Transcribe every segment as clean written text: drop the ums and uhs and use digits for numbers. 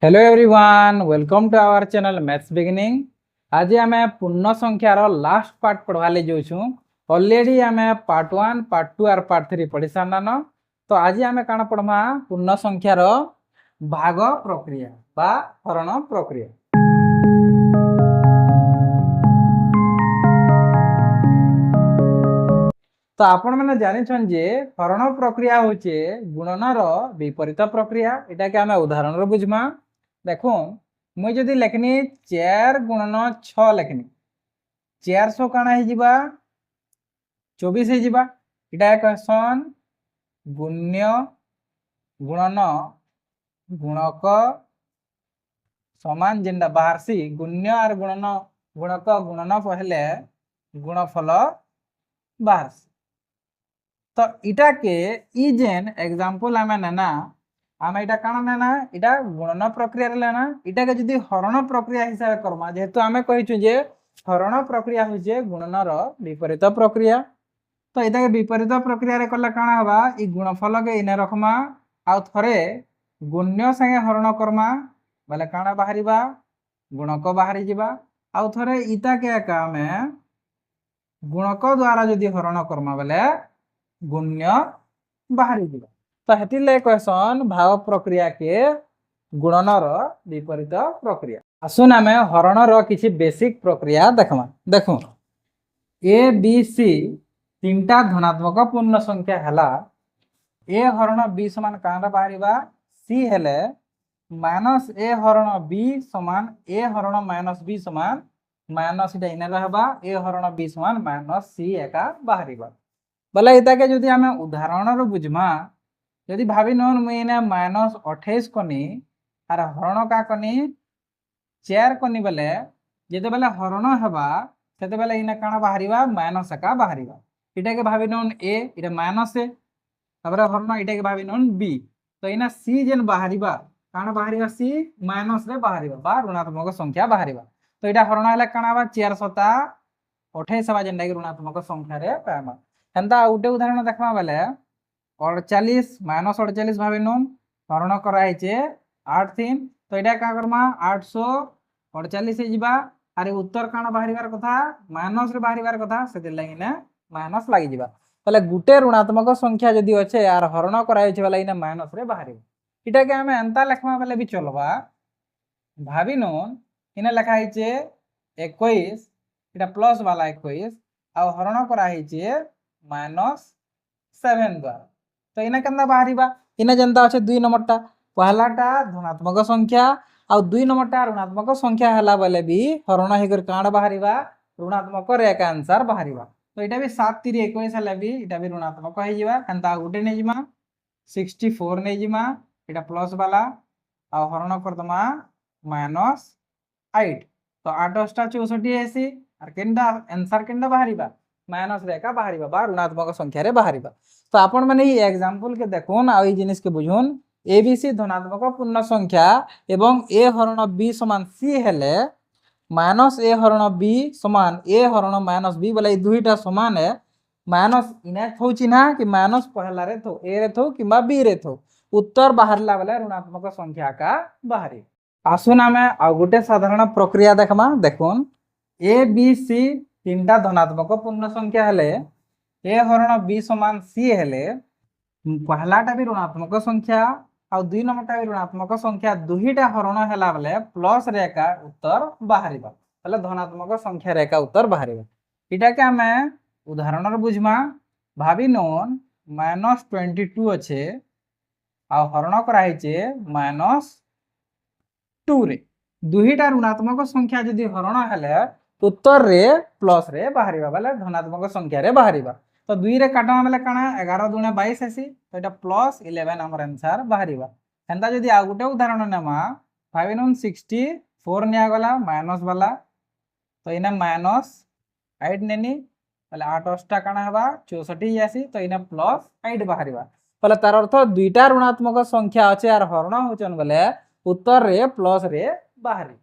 Hello everyone, welcome to our channel maths beginning. आज आम पूर्ण संख्यार लास्ट पार्ट पढ़वा जाऊँ। ऑलरेडी आम पार्ट 1, पार्ट 2 और पार्ट 3 पढ़ी सारन। तो आज आम कण पढ़मा पूर्ण संख्यार भाग प्रक्रिया बा हरण प्रक्रिया। तो आपण मैंने जानिछन जे हरण प्रक्रिया होचे गुणनर विपरीत प्रक्रिया। एटा के आम उदाहरण बुझमा। देखो मुई जदि लेखनी 4 गुणन 6 लेखनी 400 काना ही जिबा 24 ही जिबा। इटा कहसन गुण्य गुणन गुणक समान जेंडा बाहरसी गुण्य और गुणन गुणक गुणन पहले गुणफल बाहरसी। तो इटा के ई जेन एग्जांपल आमे नेना आम इटा काना नेना इटा गुणन प्रक्रिया रे लेना। इटा के जदी हरण प्रक्रिया हिसाब करमा जेहेतु आमे कहिछु जे हरण प्रक्रिया होजे गुणनर विपरीत प्रक्रिया। तो इटा के विपरीत प्रक्रिया रे कला काना हबा ई गुणफल के इने रखमा आ थरे गुण्य संगे हरण करमा बले काना बाहरीबा गुणक बाहरी जिबा। आ थरे इटा के का आमे गुणक द्वारा जदी हरण करमा बले गुण्य बाहरी जिबा। तो हेति ले कहसन भाग प्रक्रिया के गुणनर विपरीत प्रक्रिया। आसुन आमे हरणर किछि बेसिक प्रक्रिया देखमा। देखो ए बी सी तीनटा धनात्मक पूर्ण संख्या हला। ए हरण बी समान काना बाहरीबा सी हेले माइनस ए हरण बी समान ए हरण माइनस बी समान माइनस इटा इने रहबा ए हरण बी समान माइनस सी एका बाहरीबा। बोले इता के जदि आमे उदाहरण रो बुझमा यदि भाभी नन मुई ने माइनस 28 कनी आर हरण का कनी 4 कनी बेले जेते बेले हरण हेबा सेते बेले इने काना बाहरीबा माइनस का बाहरीबा। इटा के भाभी नन ए इटा माइनस ए तबरे हरण इटा के भाभी नन बी। तो इना सी जेन बाहरीबा काना बाहरीबा सी माइनस रे बाहरीबा बा ऋणात्मक संख्या बाहरीबा। तो इटा हरण हेले काना बा 4 सता 28 बा जेंडा के ऋणात्मक संख्या रे पामा। हेंता उटे उदाहरण देखमा बेले 48 माइनस 48 भाभी नन हरण करा हेचे 8 3। तो इटा का करमा 848 हे जिबा आरे उत्तर काना बाहरीबार कथा माइनस रे बाहरीबार कथा सेते लागि ने माइनस लागि जिबा। तले गुटे ऋणात्मक संख्या जदी अछि आर हरण करा हेचे वाला इने माइनस रे बाहरीबा। इटा के हमें एंता लेखमा बेले भी चलबा। भाभी नन इने लेखा हेचे 21 इटा प्लस वाला 21 आ हरण करा हेचे माइनस 7 द्वारा। तो इने केंदा बाहरीबा इने जनता अछि 2 नंबरटा पहलाटा धनात्मक संख्या आ 2 नंबरटा ऋणात्मक संख्या हला बेले भी हरण हे कर कांड बाहरीबा ऋणात्मक रे का आंसर बाहरीबा। तो इटा भी 7 3 21 हला भी इटा भी ऋणात्मक हे जिबा। एंता गुटे नै जिमा 64 नै जिमा इटा प्लस वाला आ हरण कर दमा माइनस 8। तो 8 8 64 हेसी आर केंदा आंसर केंदा बाहरीबा माइनस रेखा बाहरीबा बा ऋणात्मक संख्या रे बाहरीबा। तो आपण माने ई एग्जांपल के देखोन आ ई जिनिस के बुझोन एबीसी धनात्मक पूर्ण संख्या एवं ए हरण बी समान सी हेले माइनस ए हरण बी समान ए हरण माइनस बी बोले दुईटा समान है माइनस इने थौ चिन्हा कि माइनस पहला रे थौ ए रे थौ किबा बी रे थौ उत्तर बाहरला बेले ऋणात्मक संख्या का बाहरी। आसुन आमे आ गुटे साधारण प्रक्रिया देखमा। देखोन ए बी सी तीनटा धनात्मक पूर्ण संख्या हेले ए हरण बी समान सी हेले पहलाटा भी ऋणात्मक संख्या आ 2 नंबरटा भी ऋणात्मक संख्या दुहीटा हरण हेला बेले प्लस रेखा उत्तर बाहरीबा तले धनात्मक संख्या रेखा उत्तर बाहरीबा। इटा के हमें उदाहरण रे बुझमा। भाभी नन माइनस 22 अच्छे आ हरण करा हेचे माइनस 2 रे दुहीटा ऋणात्मक संख्या जदी हरण हेले उत्तर रे प्लस रे बाहरीबा बेले धनात्मक संख्या रे बाहरीबा। तो 2 रे काटमा बेले काना 11 दूने 22 हेसी। तो एटा प्लस 11 हमर आंसर बाहरीबा। हेंता जदी आ गुटे उदाहरण नेमा भाभी नन 64 निया गला माइनस वाला। तो इने माइनस 8 नेनी बेले 8 8 काना हबा 64 आसी। तो इने प्लस 8 बाहरीबा बोले तार अर्थ दुईटा ऋणात्मक संख्या अछि आर हरण होचन बेले उत्तर रे प्लस रे बाहरी।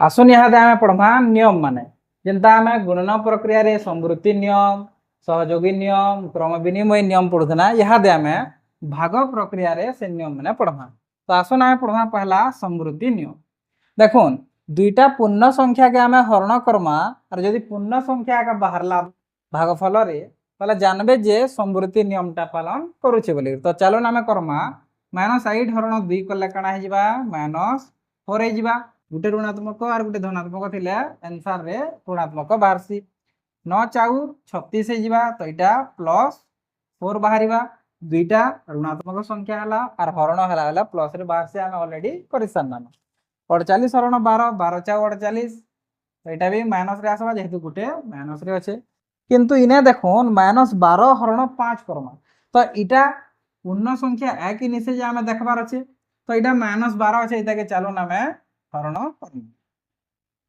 आसुन यहाँ दे आमे पढ़मा नियम माने जेंता आमे गुणन प्रक्रिया रे समृद्धि नियम सहयोगी नियम क्रम विनिमय नियम पढ़ुना यहाँ दे आमे भाग प्रक्रिया रे से नियम माने पढ़मा। तो आसन आम पढ़ा पहला समृद्धि नियम। देखुन दुईटा पूर्ण संख्या के आम हरण करमा और जदि पूर्ण संख्या का बाहरला भागफल रे जानबे जे समृद्धि नियमटा पालन करुचे बोली। तो चलो आम करमा -8 हरण 2 कले काना हे जिबा -4 हे जिबा। गुटे ऋणात्मक और गुटे धनात्मक थिले आंसर रे ऋणात्मक बाहरसी। 9 4 36 हे जिबा। तो इटा +4 बाहरिबा। दुईटा ऋणात्मक संख्या हला और हरण हला प्लस रे बाहरसी आम ऑलरेडी करि सारना। 48 हरण 12 12 4 48। तो इटा भी माइनस रे आसबा जेहेतु गुटे माइनस रे अच्छे। किंतु इने देखुन -12 हरण 5 करमा। तो इटा पूर्ण संख्या एक ही निशे आम देखबार अच्छे। तो इटा -12 अच्छे। इटा के चलो ना मैं हरण करम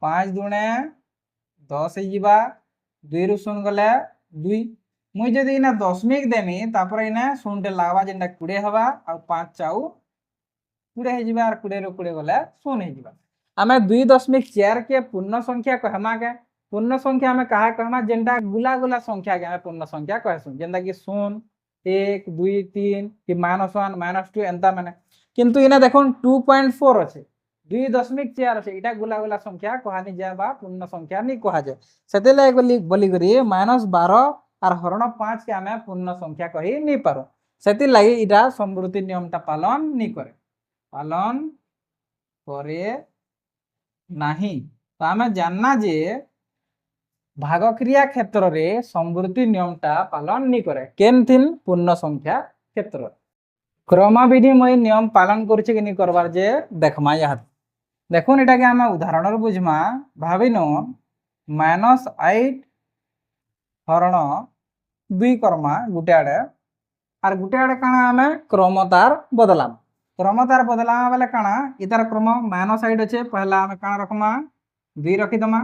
5 दुणे 10 हे जिबा। 2 रु 0 गले 2। मुई जदि इना दशमिक देमी तापर इना 0 टे लागबा जेंटा 20 हबा और 5 चाउ 20 हे जिबा और 20 रु 20 गले 0 हे जिबा। आमे 2.4 के पूर्ण संख्या कहमा के पूर्ण संख्या में कहा कहमा जेंटा गुला गुला संख्या के पूर्ण संख्या कहसु जेंटा कि 0 1 2 3 कि -1 -2 एंता माने। किंतु इना देखुन 2.4 अच्छे 2.4 अच्छे इटा गुला गुला संख्या कहानी जाबा पूर्ण संख्या नहीं कहा जाए। सेते लागे बोली करी -12 और हरण 5 के आमे पूर्ण संख्या कही नहीं पारो। सेति लागि इटा समृद्धि नियमटा पालन नहीं करे नहीं। तो आमे जानना जे भाग क्रिया क्षेत्र रे समृद्धि नियमटा पालन नहीं करे केनथिन पूर्ण संख्या क्षेत्र। क्रम विनिमय नियम पालन करुचे कि नहीं करबार जे देखमा यहाँ। देखुन इटा के आमे उदाहरण रे बुझमा भाविनो -8 हरण 2 करमा गुटे आड़े और गुटे आड़े काना आमे क्रम तार बदलाम बेले काना इतार क्रम -8 अच्छे पहला आमे काना रखमा 2 रखीदमा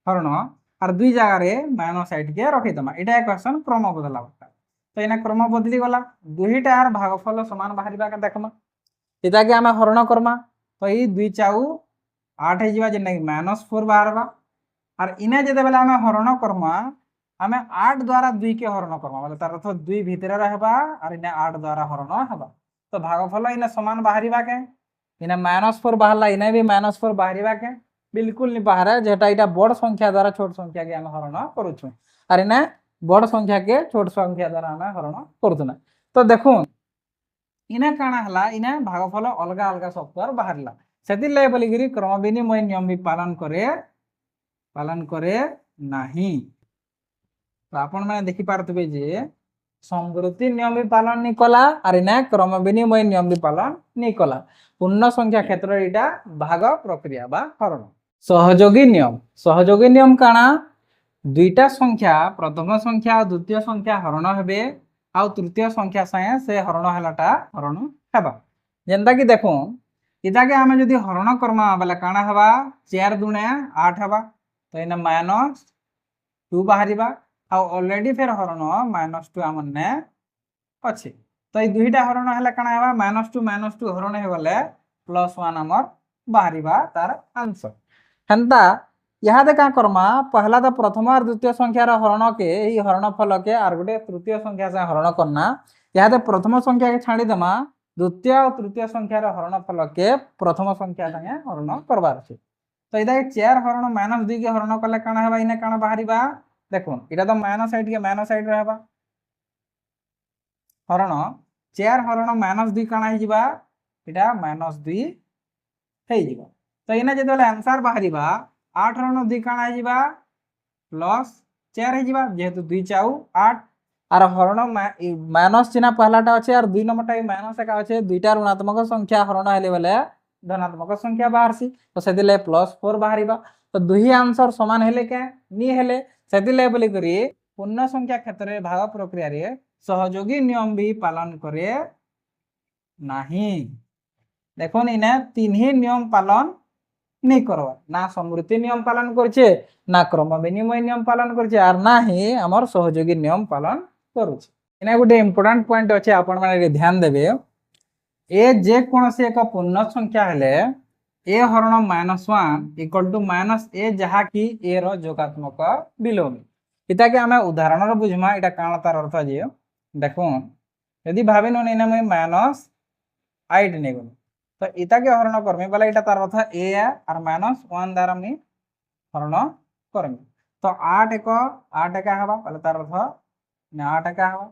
हरण और 2 जगह रे -8 के रखीदमा। इटा क्वेश्चन क्रम बदलाव। तो इना क्रम बदली गला दुईटा भागफल समान बाहरिबा के देखमा। इता के आमे हरण करमा तो ई 2 चाउ 8 हे जिबा जेना कि -4 बाहरबा और इने जदे बेला आमे हरण करमा आमे 8 द्वारा 2 के हरण करमा मतलब तार अर्थ 2 भितरे रहबा और इने 8 द्वारा हरण हबा। तो भागफल इने समान बाहरिबा के इने -4 बाहरला इने भी -4 बाहरिबा के बिल्कुल नहीं बाहर जेटा इटा बड़ संख्या द्वारा छोट संख्या के आमे हरण करूछु और इने बड़ संख्या के छोट संख्या द्वारा आमे हरण करथुना। तो देखुन इने काना हला इने भागफल अलगा अलगा सफ्टवेयर बाहरला सेति ले बोली गिरी क्रम विनिमय नियम भी पालन करे नाही। तो आपण माने देखि पारथबे जे समृद्धि नियम भी पालन नहीं कला और इने क्रम विनिमय नियम भी पालन नहीं कला। पूर्ण संख्या क्षेत्र इटा भाग प्रक्रिया बा हरण। सहयोगी नियम काना दुईटा संख्या प्रथम संख्या और द्वितीय संख्या हरण हेबे आउ तृतीय संख्या साए से हरण हलाटा हरण हेबा। जेंता कि देखो इटा के आमे जदि हरण करमा बेले काना हेबा 4 दुणे 8 हेबा। तो इने -2 बाहरिबा आ ऑलरेडी फिर हरण -2 आमने अछि। तो ई दुईटा हरण हला काना हेबा -2 हरण हे गले +1 आमर बाहरिबा तार आंसर। हंता यहाँ का करमा पहला तो प्रथम और द्वितीय संख्यार हरण के ई हरण फल के और गोटे तृतीय संख्या से हरण करना। यहाँ प्रथम संख्या के छाड़ी देमा द्वितीय और तृतीय संख्यार हरण फल के प्रथम संख्या संगे हरण करबार अछि। तो इदा 4 हरण -2 के हरण कले काना हेबा इने काना बाहरिबा देखुन इटा तो -8 के -8 रहबा हरण 4 हरण -2 काना हे जिबा इटा -2 हे जिबा। तो इने जदि आंसर बाहरिबा 8 हरण 2 काना हे जिबा +4 हे जिबा जेहेतु 2 चाउ 8 और हरण माइनस चिन्ह पहलाटा अच्छे और 2 नंबरटा माइनस का अच्छे दुईटा ऋणात्मक संख्या हरण हेले बेले धनात्मक संख्या बाहरसी। तो से +4 बाहरिबा। तो दुही आंसर समान हेले के नी हेले से बोली करी पूर्ण संख्या क्षेत्र रे भाग प्रक्रिया रे सहयोगी नियम भी पालन करे नाही। देखो इने तीन ही नियम पालन नहीं करवा ना समृद्धि नियम पालन करछे ना क्रम विनिमय नियम पालन करछे और ना ही हमर सहयोगी नियम पालन करूछे। इने गोटे इंपोर्टेंट पॉइंट अच्छे आपण माने ध्यान देबे ए जे कोनोसी एक पूर्ण संख्या हेले ए हरण -1 इक्वल टू -a जहा कि ए रो जोगात्मक विलोमी। इता के हमें उदाहरण रे बुझमा इटा काना तार अर्थ जे देखो यदि भाबे न इने मैं 8 नहीं गुण तो इटा के हरण करमी बोले इटा तार अर्थ ए और -1 द्वारा मी हरण करमी तो 8 एक 8 एका हवा बोले तार अर्थ 8 एका हवा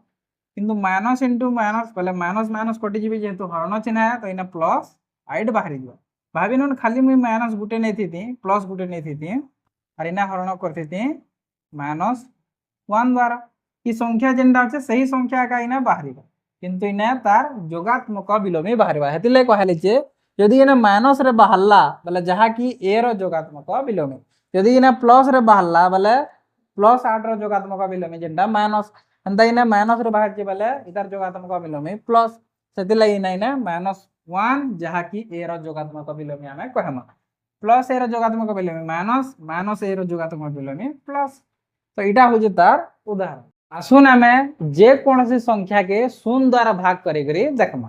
किंतु माइनस इंटू माइनस बोले माइनस माइनस कटि जीवी जेहेतु हरण चिन्ह है तो इना प्लस 8 बाहरी जीवा भाभी नन खाली मुई माइनस गुटे नहीं थी प्लस गुटे नहीं थी और इना हरण करती -1 द्वारा कि संख्या जेनटा अच्छे सही संख्या का इना बाहरी किंतु इना तार जोगात्मक विलोमी बाहर हेतिले कहले जे यदि इना माइनस रे बाहरला बोले जहा कि ए रो जोगात्मक विलोमी यदि इना प्लस रे बाहरला बोले +8 रो जोगात्मक विलोमी जेनटा माइनस अंदा इना माइनस रे बाहर जे बोले इतार जोगात्मक विलोमी प्लस सेतिले इना -1 जहा कि ए रो जोगात्मक विलोमी हमें कहमा प्लस ए रो जोगात्मक विलोमी माइनस माइनस ए रो जोगात्मक विलोमी प्लस तो इटा हो जे तार उदाहरण आसुन आमे जे कोनसी संख्या के 0 द्वारा भाग करी करी देखमा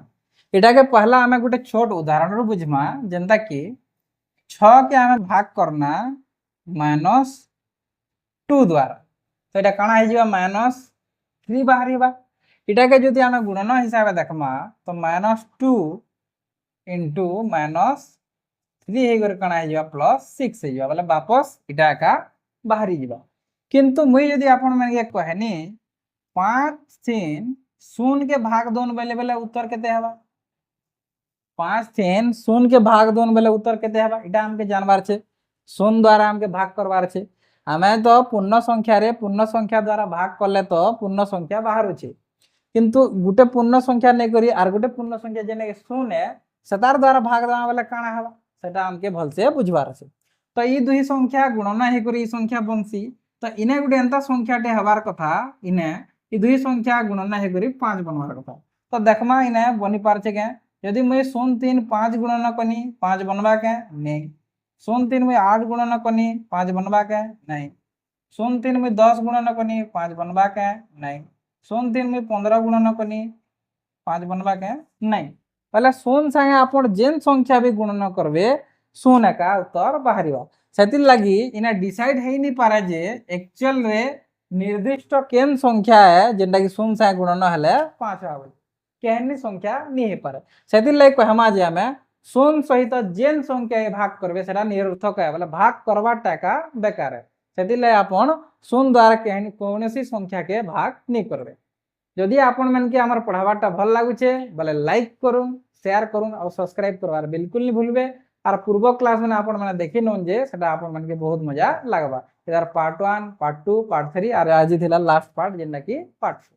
इटा के पहला आमे गुटे छोट उदाहरण रो बुझमा जेंता कि 6 के आमे भाग करना -2 द्वारा तो इटा काना हे जिवा -3 बाहरीबा इटा के जदि आमे गुणन हिसाब देखमा तो -2 इंटू -3 हे कर काना हे जिवा +6 हे जिवा बोले वापस इटा का बाहरी जिवा किंतु मुई यदि आपण मन के कहनी 5 3 0 के भाग दोन बेले बेले उत्तर केते हवा 5 3 0 के भाग दोन बेले उत्तर केते हवा इटा हमके जानबार छे 0 द्वारा हमके भाग करबार छे हमें तो पूर्ण संख्या रे पूर्ण संख्या द्वारा भाग करले तो पूर्ण संख्या बाहर होचे किंतु गुटे पूर्ण संख्या नै करी आर गुटे पूर्ण संख्या जेने 0 है सतार द्वारा भाग देवा बेले काना हवा सेटा हमके भलसे बुझबार छे तो ई दुही संख्या गुणना हे करी ई संख्या बनसी तो इने गुटे एंता संख्याटे हबार कथा इने ई दुई संख्या गुणना हे करी 5 बनवार कथा तो देखमा इने बनि पारछे के यदि मुई 0 3 5 गुणना कनी 5 बनवा के नहीं 0 3 मुई 8 गुणना कनी 5 बनवा के नहीं 0 3 मुई 10 गुणना कनी 5 बनवा के नहीं 0 3 मुई 15 गुणना कनी 5 बनवा के नहीं पहले 0 संगे आपण जेन संख्या भी गुणना करबे 0 का उत्तर बाहरिबा सेति लगी इना डिसाइड है नहीं पारे जे एक्चुअल रे निर्दिष्ट केन संख्या है जेंटा कि 0 से गुणन हेले 5 आवे केहनी संख्या नहीं हे पारे सेति लगी कहमा जे हमें 0 सहित जेन संख्या भाग करबे सेटा निरर्थक है बोले भाग करबा टाका बेकार है सेति लगी आपण 0 द्वारा केहनी कोनोसी संख्या के भाग नहीं करबे यदि आपण मन के हमर पढ़ावाटा भल लागु छे बोले लाइक करूं शेयर करूं और सब्सक्राइब करवार बिल्कुल नहीं भूलबे और पूर्व क्लास में आपण माने देखि नोन जे सेटा आपण मन के बहुत मजा लागबा इधर पार्ट 1 पार्ट 2 पार्ट 3 और आज थिला लास्ट पार्ट जेना कि पार्ट 4